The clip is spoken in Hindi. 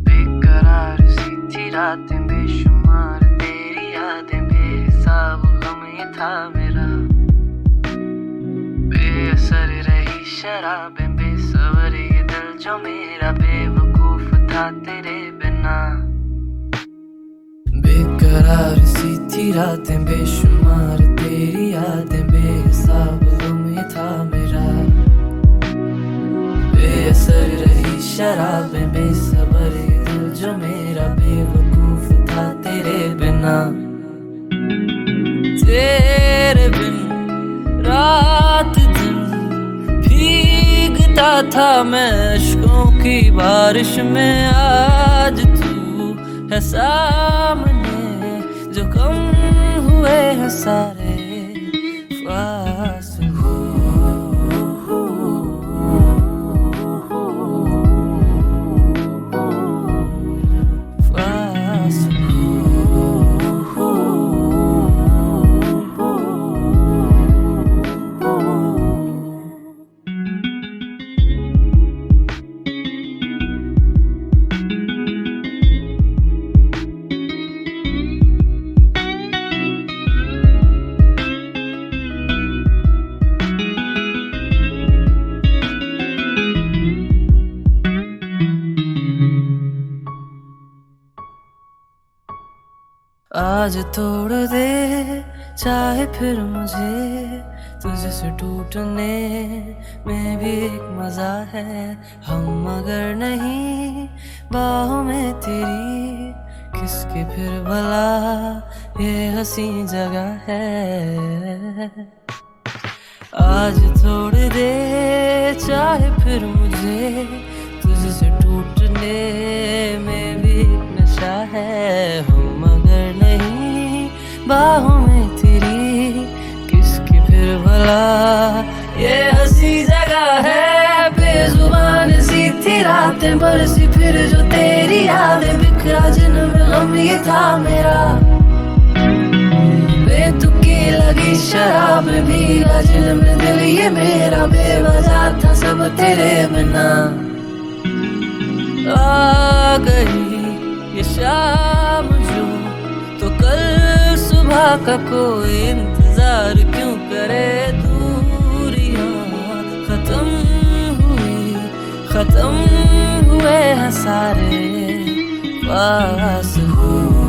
बेकरार सी थी रातें बेशुमार, तेरी यादें बेहिसाब, गम ये था मेरा। बेअसर रही शराबें, बेसबर ये दिल जो मेरा, बेवकूफ था तेरे बिना। बेकरार सी थी रातें बेशुमार, तेरी यादें बेहिसाब, गम ये था मेरा। बेअसर रही शराबें, बेसबर ये दिल जो मेरा, बेवकूफ था तेरे बिना। तेरे बिन रात दिन भीगता था मैं अश्कों की बारिश में। आज तू है सामने, जो कम हुए हैं सारे फासले। आज तोड़ दे चाहे फिर मुझे, तुझसे टूटने में भी एक मजा है। हम अगर नहीं बाहों में तेरी, किसकी फिर भला ये हंसी जगह है। आज तोड़ दे चाहे फिर मुझे, तुझसे टूटने में भी एक नशा है। हम अगर नहीं बाहों में तेरी, किसकी फिर भला ये हंसी जगह है। बेजुबान सी थी रातें बरसी फिर जो तेरी यादें, बिखरा जिनमें गम ये था मेरा। बेतुकी लगी शराब भीगा जिनमें दिल ये मेरा, बेवजह था सब तेरे बिना। आ गई ये शाम जो, तो कल सुबह का कोई इंतजार क्यों करे। दूरियां खत्म हुए हैं सारे फासले।